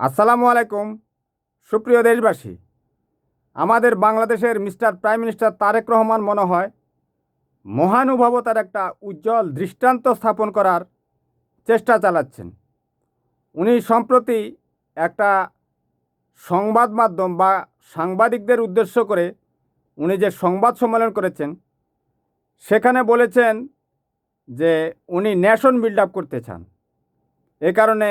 আসসালামু আলাইকুম। সুপ্রিয় দেশবাসী, আমাদের বাংলাদেশের mister prime minister Tarique Rahman মনে হয় মহানুভবতার একটা উজ্জ্বল দৃষ্টান্ত স্থাপন করার চেষ্টা চালাচ্ছেন। উনি সম্প্রতি একটা সংবাদ মাধ্যম বা সাংবাদিকদের উদ্দেশ্য করে উনি যে সংবাদ সম্মেলন করেছেন, সেখানে বলেছেন যে উনি ন্যাশন বিল্ড আপ করতে চান। এ কারণে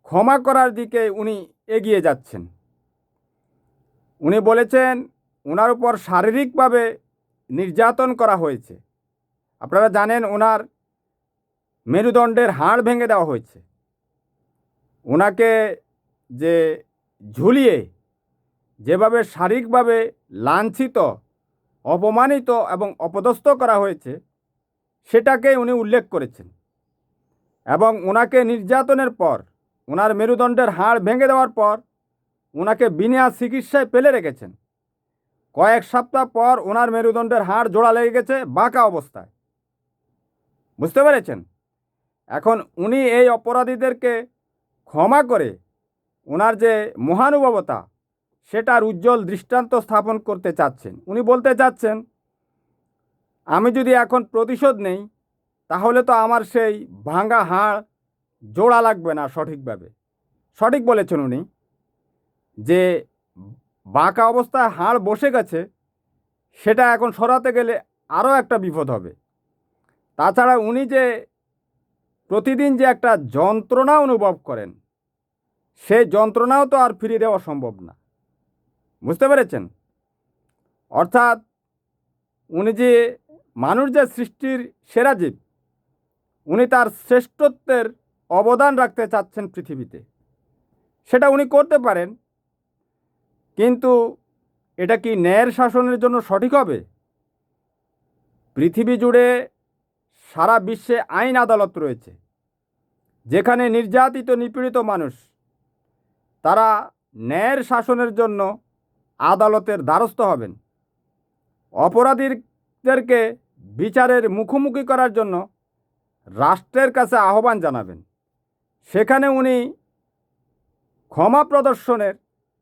ক্ষমা করার দিকে উনি এগিয়ে যাচ্ছেন। উনি বলেছেন ওনার উপর শারীরিকভাবে নির্যাতন করা হয়েছে। আপনারা জানেন ওনার মেরুদণ্ডের হাড় ভেঙে দেওয়া হয়েছে। ওনাকে যে ঝুলিয়ে যেভাবে শারীরিকভাবে লাঞ্ছিত, অপমানিত এবং অপদস্থ করা হয়েছে, সেটাকে উনি উল্লেখ করেছেন। এবং ওনাকে নির্যাতনের পর, ওনার মেরুদণ্ডের হাড় ভেঙে দেওয়ার পর ওনাকে বিনা চিকিৎসায় ফেলে রেখেছেন। কয়েক সপ্তাহ পর ওনার মেরুদণ্ডের হাড় জোড়া লেগে গেছে বাঁকা অবস্থায়। বুঝতে পেরেছেন? এখন উনি এই অপরাধীদেরকে ক্ষমা করে ওনার যে মহানুভবতা, সেটার উজ্জ্বল দৃষ্টান্ত স্থাপন করতে চাচ্ছেন। উনি বলতে চাচ্ছেন, আমি যদি এখন প্রতিশোধ নেই, তাহলে তো আমার সেই ভাঙা হাড় জোড়া লাগবে না সঠিকভাবে। সঠিক বলেছেন উনি, যে বাঁকা অবস্থায় হাড় বসে গেছে, সেটা এখন সরাতে গেলে আরও একটা বিপদ হবে। তাছাড়া উনি যে প্রতিদিন যে একটা যন্ত্রণা অনুভব করেন, সেই যন্ত্রণাও তো আর ফিরিয়ে দেওয়া সম্ভব না। বুঝতে পেরেছেন? অর্থাৎ উনি যে মানুষ যে সৃষ্টির সেরা জীব, উনি তার শ্রেষ্ঠত্বের অবদান রাখতে চাচ্ছেন পৃথিবীতে। সেটা উনি করতে পারেন, কিন্তু এটা কি ন্যায়ের শাসনের জন্য সঠিক হবে? পৃথিবী জুড়ে সারা বিশ্বে আইন আদালত রয়েছে, যেখানে নির্যাতিত নিপীড়িত মানুষ তারা ন্যায়ের শাসনের জন্য আদালতের দ্বারস্থ হবেন। অপরাধীদেরকে বিচারের মুখোমুখি করার জন্য রাষ্ট্রের কাছে আহ্বান জানাবেন। সেখানে উনি ক্ষমা প্রদর্শনের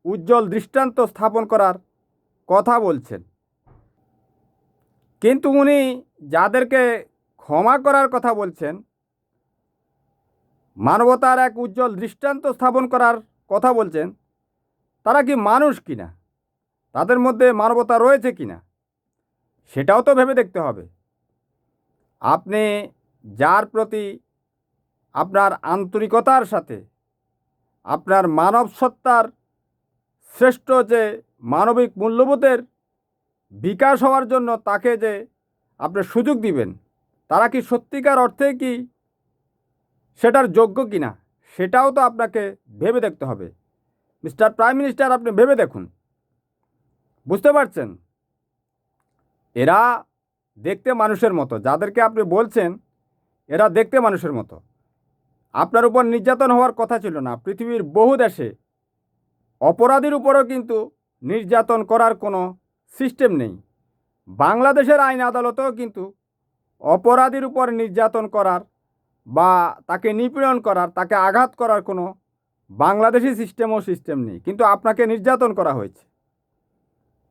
উজ্জ্বল দৃষ্টান্ত স্থাপন করার কথা বলছেন। কিন্তু উনি যাদেরকে ক্ষমা করার কথা বলছেন, মানবতার এক উজ্জ্বল দৃষ্টান্ত স্থাপন করার কথা বলছেন, তারা কি মানুষ কিনা, তাদের মধ্যে মানবতা রয়েছে কিনা, সেটাও তো ভেবে দেখতে হবে। আপনি যার প্রতি আপনার আন্তরিকতার সাথে, আপনার মানব সত্তার শ্রেষ্ঠ যে মানবিক মূল্যবোধের বিকাশ হওয়ার জন্য তাকে যে আপনি সুযোগ দিবেন, তারা কি সত্যিকার অর্থে কি সেটার যোগ্য কিনা, সেটাও তো আপনাকে ভেবে দেখতে হবে। মিস্টার প্রাইম মিনিস্টার, আপনি ভেবে দেখুন। বুঝতে পারছেন? এরা দেখতে মানুষের মতো, যাদেরকে আপনি বলছেন এরা দেখতে মানুষের মতো। আপনার উপর নির্যাতন হওয়ার কথা ছিল না। পৃথিবীর বহু দেশে অপরাধীর উপরও কিন্তু নির্যাতন করার কোনো সিস্টেম নেই। বাংলাদেশের আইন আদালতেও কিন্তু অপরাধীর উপর নির্যাতন করার বা তাকে নিপীড়ন করার, তাকে আঘাত করার কোনো বাংলাদেশি সিস্টেম নেই, কিন্তু আপনাকে নির্যাতন করা হয়েছে।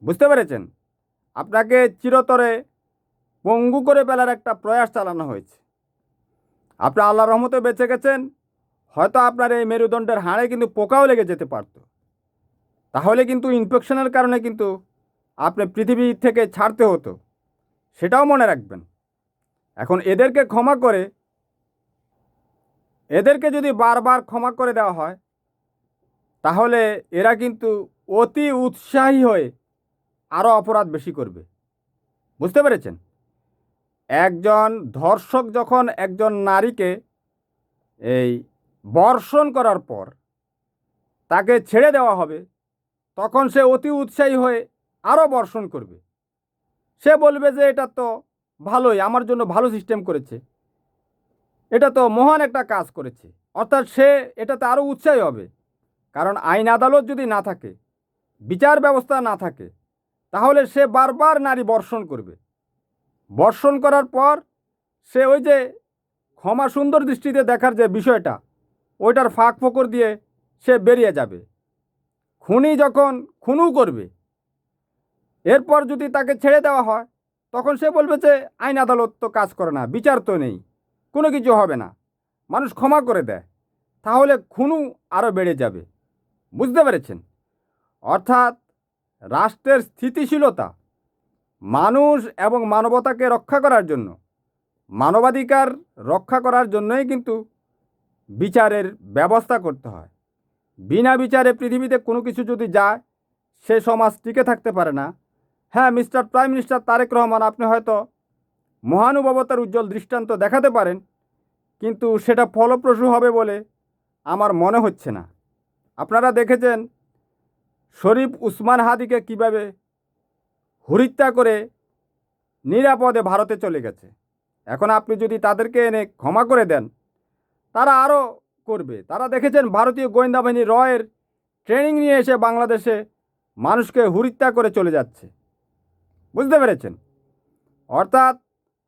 বুঝতে পেরেছেন? আপনাকে চিরতরে পঙ্গু করে ফেলার একটা প্রয়াস চালানো হয়েছে। আপনি আল্লাহর রহমতে বেঁচে গেছেন, হয়তো আপনার এই মেরুদণ্ডের হাড়ে কিন্তু পোকাও লেগে যেতে পারত। তাহলে কিন্তু ইনফেকশনের কারণে কিন্তু আপনি পৃথিবী থেকে ছাড়তে হতো, সেটাও মনে রাখবেন। এখন এদেরকে ক্ষমা করে, এদেরকে যদি বারবার ক্ষমা করে দেওয়া হয়, তাহলে এরা কিন্তু অতি উৎসাহী হয়ে আরও অপরাধ বেশি করবে। বুঝতে পেরেছেন? একজন ধর্ষক যখন একজন নারীকে এই বর্ষণ করার পর তাকে ছেড়ে দেওয়া হবে, তখন সে অতি উৎসাহী হয়ে আরও বর্ষণ করবে। সে বলবে যে এটা তো ভালোই, আমার জন্য ভালো সিস্টেম করেছে, এটা তো মহান একটা কাজ করেছে। অর্থাৎ সে এটাতে আরও উৎসাহী হবে। কারণ আইন আদালত যদি না থাকে, বিচার ব্যবস্থা না থাকে, তাহলে সে বারবার নারী বর্ষণ করবে। বর্ষণ করার পর সে ওই যে ক্ষমা সুন্দর দৃষ্টিতে দেখার যে বিষয়টা, ওইটার ফাঁক ফোকর দিয়ে সে বেরিয়ে যাবে। খুনি যখন খুনও করবে, এরপর যদি তাকে ছেড়ে দেওয়া হয়, তখন সে বলবে যে আইন আদালত তো কাজ করে না, বিচার তো নেই, কোনো কিছু হবে না, মানুষ ক্ষমা করে দেয়। তাহলে খুনও আরও বেড়ে যাবে। বুঝতে পেরেছেন? অর্থাৎ রাষ্ট্রের স্থিতিশীলতা, মানুষ এবং মানবতাকে রক্ষা করার জন্য, মানবাধিকার রক্ষা করার জন্যই কিন্তু বিচারের ব্যবস্থা করতে হয়। বিনা বিচারে পৃথিবীতে কোনো কিছু যদি যায়, সে সমাজ টিকে থাকতে পারে না। হ্যাঁ, mister prime minister Tarique Rahman, আপনি হয়তো মহানুভবতার উজ্জ্বল দৃষ্টান্ত দেখাতে পারেন, কিন্তু সেটা ফলপ্রসূ হবে বলে আমার মনে হচ্ছে না। আপনারা দেখেছেন শরীফ উসমান হাদিকে কিভাবে হত্যা করে নিরাপদে ভারতে চলে গেছে। এখন আপনি যদি তাদেরকে এনে ক্ষমা করে দেন, তারা আরও করবে। তারা দেখেছেন ভারতীয় গোয়েন্দা বাহিনী রয়ের ট্রেনিং নিয়ে এসে বাংলাদেশে মানুষকে হত্যা করে চলে যাচ্ছে। বুঝতে পেরেছেন? অর্থাৎ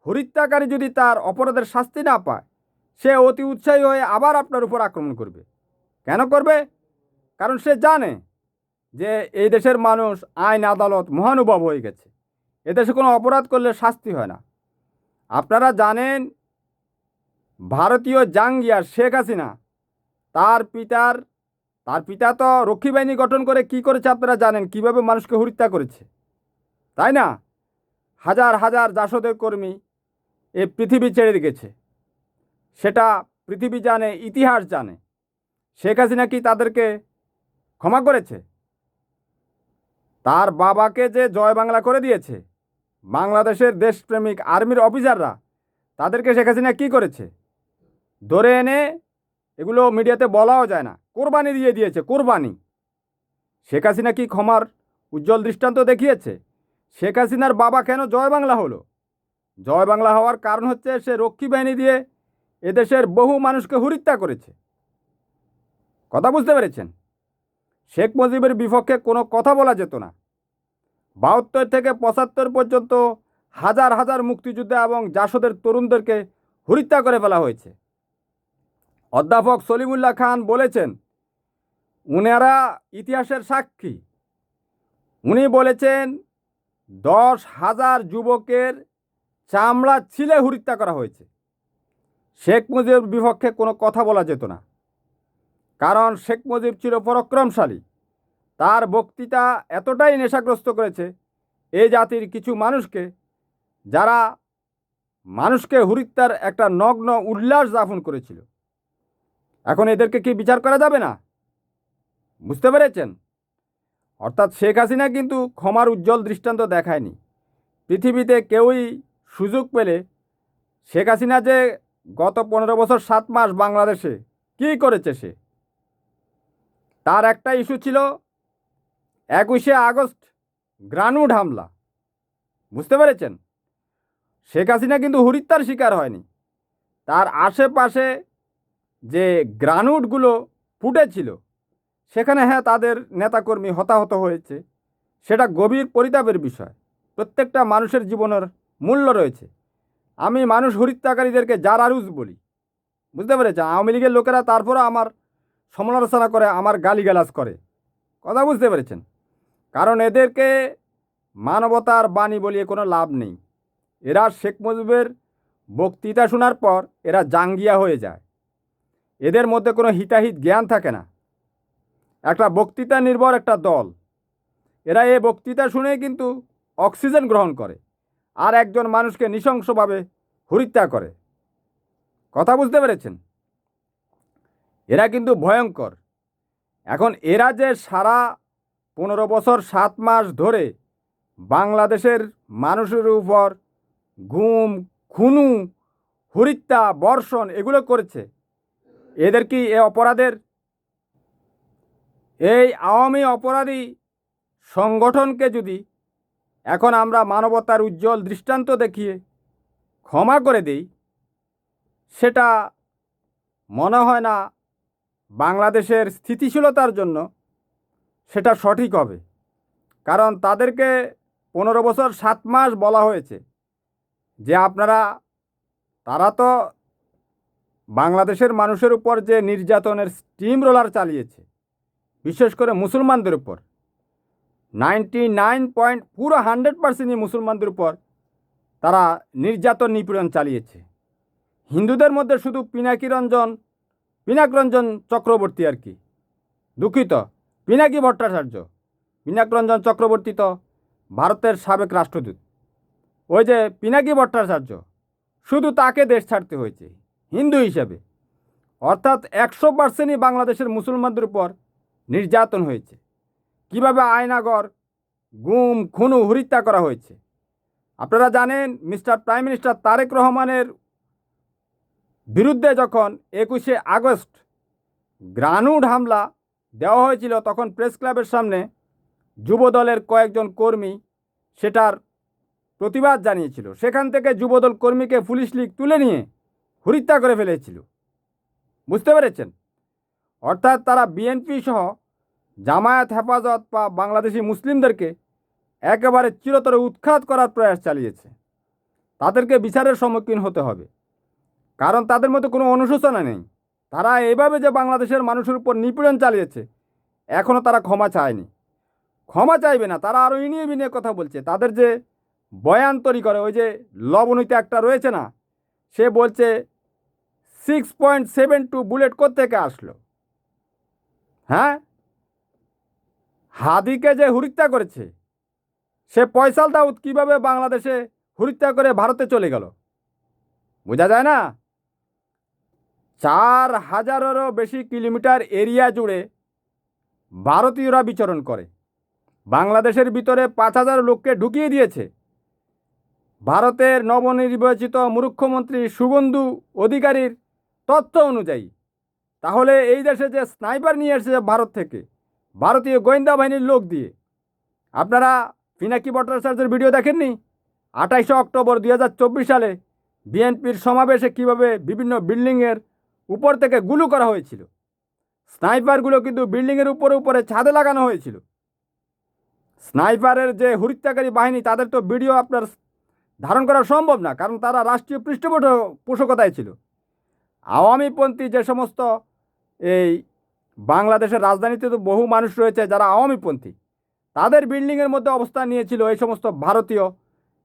হত্যাকারী যদি তার অপরাধের শাস্তি না পায়, সে অতি উৎসাহী হয়ে আবার আপনার উপর আক্রমণ করবে। কেন করবে? কারণ সে জানে যে এই দেশের মানুষ আইন আদালত মহানুভব হয়ে গেছে। এদেশে কোনো অপরাধ করলে শাস্তি হয় না। আপনারা জানেন ভারতীয় জাঙ্গিয়ার শেখ হাসিনা, তার পিতা তো রক্ষী বাহিনী গঠন করে কি করেছে আপনারা জানেন, কিভাবে মানুষকে হত্যা করেছে, তাই না? হাজার হাজার জাসদের কর্মী এ পৃথিবী ছেড়ে গেছে, সেটা পৃথিবী জানে, ইতিহাস জানে। শেখ হাসিনা কি তাদেরকে ক্ষমা করেছে? তার বাবাকে যে জয় বাংলা করে দিয়েছে বাংলাদেশের দেশপ্রেমিক আর্মির অফিসাররা, তাদেরকে শেখ হাসিনা কী করেছে? ধরে এনে, এগুলো মিডিয়াতে বলাও যায় না, কোরবানি দিয়ে দিয়েছে, কোরবানি। শেখ হাসিনা কি ক্ষমার উজ্জ্বল দৃষ্টান্ত দেখিয়েছে? শেখ হাসিনার বাবা কেন জয় বাংলা হলো? জয় বাংলা হওয়ার কারণ হচ্ছে সে রক্ষী বাহিনী দিয়ে এদেশের বহু মানুষকে হত্যা করেছে। কথা বুঝতে পেরেছেন? শেখ মুজিবের বিপক্ষে কোনো কথা বলা যেত না। ৭২ থেকে ৭৫ পর্যন্ত হাজার হাজার মুক্তিযোদ্ধা এবং জাসদের তরুণদেরকে হত্যা করে ফেলা হয়েছে। অধ্যাপক সলিমুল্লাহ খান বলেছেন, উনারা ইতিহাসের সাক্ষী। উনি বলেছেন ১০,০০০ যুবকের চামড়া ছিলে হত্যা করা হয়েছে। শেখ মুজিবের বিপক্ষে কোনো কথা বলা যেত না, কারণ শেখ মুজিব ছিল পরাক্রমশালী। তার বক্তৃতা এতটাই নেশাগ্রস্ত করেছে এই জাতির কিছু মানুষকে, যারা মানুষকে হত্যার একটা নগ্ন উল্লাস যাপন করেছিল। এখন এদেরকে কি বিচার করা যাবে না? বুঝতে পেরেছেন? অর্থাৎ শেখ হাসিনা কিন্তু ক্ষমার উজ্জ্বল দৃষ্টান্ত দেখায়নি। পৃথিবীতে কেউই সুযোগ পেলে, শেখ হাসিনা যে গত 15 বছর 7 মাস বাংলাদেশে কী করেছে, তার একটা ইস্যু ছিল 21শে আগস্ট গ্রানুড হামলা। বুঝতে পেরেছেন? শেখ হাসিনা কিন্তু হত্যার শিকার হয়নি। তার আশেপাশে যে গ্রানুডগুলো ফুটেছিল, সেখানে হ্যাঁ তাদের নেতাকর্মী হতাহত হয়েছে, সেটা গভীর পরিতাপের বিষয়। প্রত্যেকটা মানুষের জীবনের মূল্য রয়েছে। আমি মানুষ হত্যাকারীদেরকে জারারুজ বলি। বুঝতে পেরেছেন? আওয়ামী লীগের লোকেরা তারপরও আমার সমালোচনা করে, আমার গালিগালাজ করে। কথা বুঝতে পেরেছেন? কারণ এদেরকে মানবতার বাণী বলিয়ে কোনো লাভ নেই। এরা শেখ মুজিবের বক্তৃতা শোনার পর এরা জাঙ্গিয়া হয়ে যায়। এদের মধ্যে কোনো হিতাহিত জ্ঞান থাকে না। একটা বক্তৃতা নির্ভর একটা দল, এরা এই বক্তৃতা শুনেই কিন্তু অক্সিজেন গ্রহণ করে, আর একজন মানুষকে নৃশংসভাবে হত্যা করে। কথা বুঝতে পেরেছেন? এরা কিন্তু ভয়ঙ্কর। এখন এরা যে সারা 15 বছর 7 মাস ধরে বাংলাদেশের মানুষের উপর গুম, খুনু, হত্যা, বর্ষণ এগুলো করেছে, এদের কি এ অপরাধের, এই আওয়ামী অপরাধী সংগঠনকে যদি এখন আমরা মানবতার উজ্জ্বল দৃষ্টান্ত দেখিয়ে ক্ষমা করে দিই, সেটা মনে হয় না বাংলাদেশের স্থিতিশীলতার জন্য সেটা সঠিক হবে। কারণ তাদেরকে 15 বছর 7 মাস বলা হয়েছে যে তারা তো বাংলাদেশের মানুষের উপর যে নির্যাতনের স্টিম রোলার চালিয়েছে, বিশেষ করে মুসলমানদের উপর 99 পুরো 100%ই মুসলমানদের উপর তারা নির্যাতন নিপীড়ন চালিয়েছে। হিন্দুদের মধ্যে শুধু পিনাকরঞ্জন চক্রবর্তী আর কি, দুঃখিত, পিনাকি ভট্টাচার্য। পিনাকরঞ্জন চক্রবর্তী তো ভারতের সাবেক রাষ্ট্রদূত। ওই যে পিনাকি ভট্টাচার্য, শুধু তাকে দেশ ছাড়তে হয়েছে হিন্দু হিসেবে। অর্থাৎ 100%ই বাংলাদেশের মুসলমানদের উপর নির্যাতন হয়েছে। কিভাবে আয়নাগর, গুম, খুন, হত্যা করা হয়েছে আপনারা জানেন। মিস্টার প্রাইম মিনিস্টার তারেক রহমানের বিরুদ্ধে যখন 21শে আগস্ট গ্রানুড হামলা দেওয়া হয়েছিল, তখন প্রেস ক্লাবের সামনে যুবদলের কয়েকজন কর্মী সেটার প্রতিবাদ জানিয়েছিল। সেখান থেকে যুবদল কর্মীকে পুলিশ লীগ তুলে নিয়ে হত্যা করে ফেলেছিল। বুঝতে পেরেছেন? অর্থাৎ তারা বিএনপি সহ জামায়াত, হেফাজত বা বাংলাদেশি মুসলিমদেরকে একেবারে চিরতরে উৎখাত করার প্রয়াস চালিয়েছে। তাদেরকে বিচারের সম্মুখীন হতে হবে, কারণ তাদের মধ্যে কোনো অনুশোচনা নেই। তারা এইভাবে যে বাংলাদেশের মানুষের উপর নিপীড়ন চালিয়েছে, এখনও তারা ক্ষমা চায়নি, ক্ষমা চাইবে না। তারা আরও ইনিয়ে বিনিয়ে কথা বলছে। তাদের যে বয়ান তৈরি করে, ওই যে লবণীতে একটা রয়েছে না, সে বলছে 6.72 বুলেট কোত্থেকে আসলো। হ্যাঁ, হাদিকে যে হত্যা করেছে, সে ফয়সাল দাউদ কীভাবে বাংলাদেশে হত্যা করে ভারতে চলে গেল, বোঝা যায় না? 4000-এরও বেশি কিলোমিটার এরিয়া জুড়ে ভারতীয়রা বিচরণ করে। বাংলাদেশের ভিতরে 5000 লোককে ঢুকিয়ে দিয়েছে। ভারতের নবনির্বাচিত মুখ্যমন্ত্রী শুভেন্দু অধিকারীর তথ্য অনুযায়ী। তাহলে এই দেশে যে স্নাইপার নিয়ে এসেছে ভারত থেকে, ভারতীয় গোয়েন্দা বাহিনীর লোক দিয়ে, আপনারা পিনাকি ভট্টাচার্যের ভিডিও দেখেননি? 28 অক্টোবর 2024 সালে বিএনপির সমাবেশে কিভাবে বিভিন্ন বিল্ডিংয়ের উপর থেকে গুলি করা হয়েছিল। স্নাইপারগুলো কিন্তু বিল্ডিংয়ের উপরে ছাদে লাগানো হয়েছিল। স্নাইপারের যে হত্যাকারী বাহিনী, তাদের তো ভিডিও আপনার ধারণ করা সম্ভব না, কারণ তারা রাষ্ট্রীয় পৃষ্ঠপোষকতায় ছিল। আওয়ামীপন্থী যে সমস্ত এই বাংলাদেশের রাজধানীতে তো বহু মানুষ রয়েছে যারা আওয়ামীপন্থী, তাদের বিল্ডিংয়ের মধ্যে অবস্থান নিয়েছিল এই সমস্ত ভারতীয়,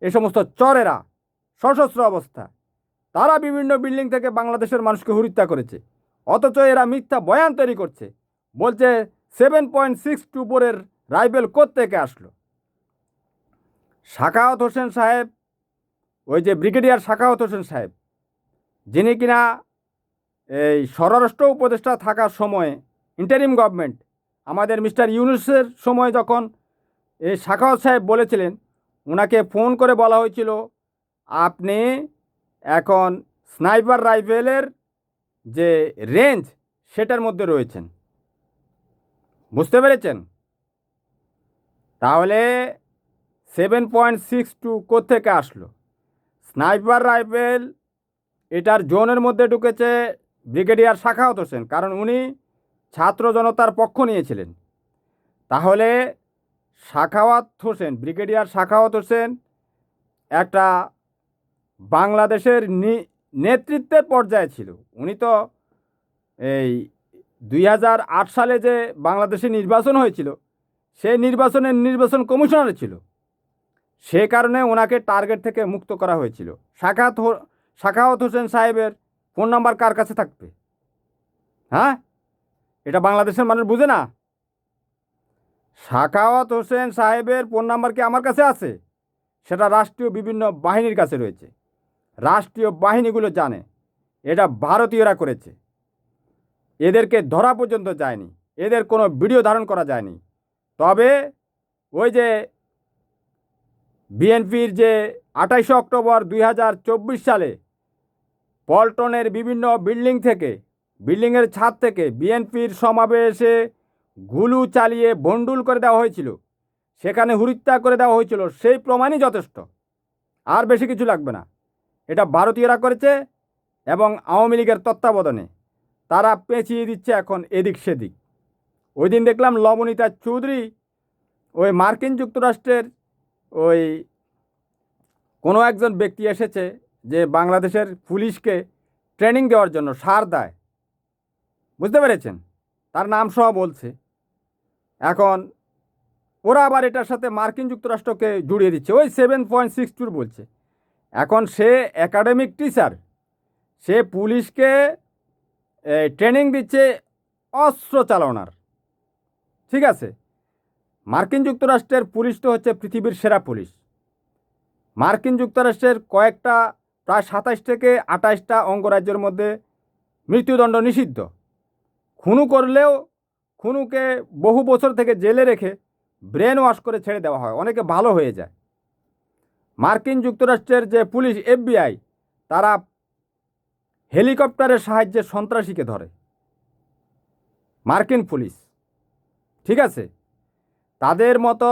এই সমস্ত চরেরা সশস্ত্র অবস্থা। তারা বিভিন্ন বিল্ডিং থেকে বাংলাদেশের মানুষকে হত্যা করেছে। অথচ এরা মিথ্যা বয়ান তৈরি করছে, বলছে 7.62 রাইফেল কোত্থেকে আসলো। সাখাওয়াত হোসেন সাহেব, ওই যে ব্রিগেডিয়ার সাখাওয়াত হোসেন সাহেব, যিনি কিনা এই স্বরাষ্ট্র উপদেষ্টা থাকার সময়ে ইন্টারিম গভর্নমেন্ট আমাদের মিস্টার ইউনূসের সময় যখন এই সাখাওয়াত সাহেব বলেছিলেন, ওনাকে ফোন করে বলা হয়েছিল আপনি এখন স্নাইপার রাইফেলের যে রেঞ্জ সেটার মধ্যে রয়েছেন। বুঝতে পেরেছেন? তাহলে 7.62 কোত্থেকে আসলো? স্নাইপার রাইফেল এটার জোনের মধ্যে ঢুকেছে ব্রিগেডিয়ার সাখাওয়াত হোসেন, কারণ উনি ছাত্র জনতার পক্ষ নিয়েছিলেন। তাহলে ব্রিগেডিয়ার সাখাওয়াত হোসেন একটা বাংলাদেশের নেতৃত্বের পর্যায়ে ছিল। উনি তো এই 2008 সালে যে বাংলাদেশে নির্বাচন হয়েছিল, সেই নির্বাচন কমিশনার ছিল। সে কারণে ওনাকে টার্গেট থেকে মুক্ত করা হয়েছিল। সাখাওয়াত হোসেন সাহেবের ফোন নাম্বার কার কাছে থাকবে? হ্যাঁ, এটা বাংলাদেশের মানুষ বুঝে না। সাখাওয়াত হোসেন সাহেবের ফোন নাম্বার কি আমার কাছে আছে? সেটা রাষ্ট্রীয় বিভিন্ন বাহিনীর কাছে রয়েছে। রাষ্ট্রীয় বাহিনীগুলো জানে এটা ভারতীয়রা করেছে। এদেরকে ধরা পর্যন্ত যায়নি, এদের কোনো ভিডিও ধারণ করা যায়নি। তবে ওই যে বিএনপির যে 28 অক্টোবর 2024 সালে পল্টনের বিভিন্ন বিল্ডিংয়ের ছাদ থেকে বিএনপির সমাবেশে গুলু চালিয়ে ভণ্ডুল করে দেওয়া হয়েছিল, সেখানে হত্যা করে দেওয়া হয়েছিল, সেই প্রমাণই যথেষ্ট, আর বেশি কিছু লাগবে না। এটা ভারতীয়রা করেছে এবং আওয়ামী লীগের তত্ত্বাবধানে তারা পেঁচিয়ে দিচ্ছে এখন এদিক সেদিক। ওই দিন দেখলাম লবণীতা চৌধুরী ওই মার্কিন যুক্তরাষ্ট্রের ওই কোনো একজন ব্যক্তি এসেছে যে বাংলাদেশের পুলিশকে ট্রেনিং দেওয়ার জন্য সার দেয়, বুঝতে পেরেছেন? তার নাম সহ বলছে। এখন ওরা আবার এটার সাথে মার্কিন যুক্তরাষ্ট্রকে জুড়িয়ে দিচ্ছে, ওই 7.62 বলছে। এখন সে একাডেমিক টিচার, সে পুলিশকে ট্রেনিং দিচ্ছে অস্ত্র চালানোর, ঠিক আছে। মার্কিন যুক্তরাষ্ট্রের পুলিশ তো হচ্ছে পৃথিবীর সেরা পুলিশ। মার্কিন যুক্তরাষ্ট্রের কয়েকটা প্রায় 27 থেকে 28টা অঙ্গরাজ্যের মধ্যে মৃত্যুদণ্ড নিষিদ্ধ। খুনু করলেও খুনুকে বহু বছর থেকে জেলে রেখে ব্রেন ওয়াশ করে ছেড়ে দেওয়া হয়, অনেকে ভালো হয়ে যায়। মার্কিন যুক্তরাষ্ট্রের যে পুলিশ FBI, তারা হেলিকপ্টারের সাহায্যে সন্ত্রাসীকে ধরে, মার্কিন পুলিশ, ঠিক আছে। তাদের মতো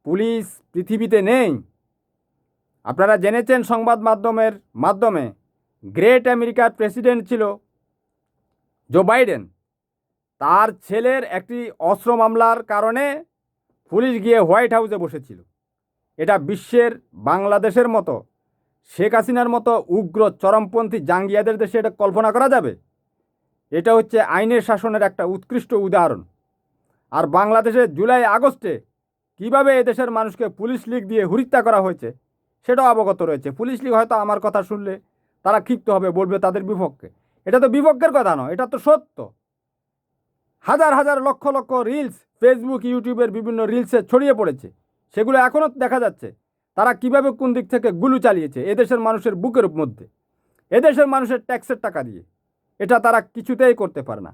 পুলিশ পৃথিবীতে নেই। আপনারা জেনেছেন সংবাদ মাধ্যমের মাধ্যমে, গ্রেট আমেরিকার প্রেসিডেন্ট ছিল জো বাইডেন। তার ছেলের একটি অস্ত্র মামলার কারণে পুলিশ গিয়ে হোয়াইট হাউসে বসেছিল। এটা বিশ্বের বাংলাদেশের মতো, শেখ হাসিনার মতো উগ্র চরমপন্থী জাঙ্গিয়াদের দেশে এটা কল্পনা করা যাবে? এটা হচ্ছে আইনের শাসনের একটা উৎকৃষ্ট উদাহরণ। আর বাংলাদেশে জুলাই আগস্টে কিভাবে এদেশের মানুষকে পুলিশ লীগ দিয়ে হত্যা করা হয়েছে সেটাও অবগত রয়েছে। পুলিশ লীগ হয়তো আমার কথা শুনলে তারা ক্ষিপ্ত হবে, বলবে তাদের বিপক্ষে। এটা তো বিপক্ষের কথা নয়, এটা তো সত্য। হাজার হাজার লক্ষ লক্ষ রিলস ফেসবুক, ইউটিউবের বিভিন্ন রিলসে ছড়িয়ে পড়েছে, সেগুলো এখনও দেখা যাচ্ছে তারা কিভাবে কোন দিক থেকে গুলি চালিয়েছে এদেশের মানুষের বুকের মধ্যে, এদেশের মানুষের ট্যাক্সের টাকা দিয়ে। এটা তারা কিছুতেই করতে পারে না।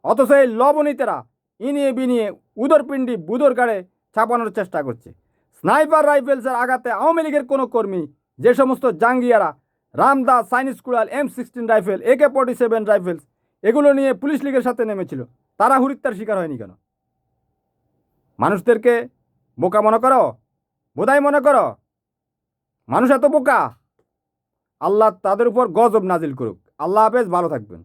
অথচ এই লবণীতেরা ইনিয়ে বিনিয়ে উদরপিণ্ডি বুদর গাড়ে ছাপানোর চেষ্টা করছে। স্নাইপার রাইফেলসের আঘাতে আওয়ামী লীগের কোনো কর্মী, যে সমস্ত জাঙ্গিয়ারা রামদা, চাইনিজ কুড়াল, M16 রাইফেল, AK-47 রাইফেলস এগুলো নিয়ে পুলিশ লীগের সাথে নেমেছিল, তারা হত্যার শিকার হয়নি কেন? মানুষদেরকে বোকা মনে করো, বোধাই মনে করো? মানুষ এত বোকা? আল্লাহ তাদের উপর গজব নাজিল করুক। আল্লাহ হাফেজ, ভালো থাকবেন।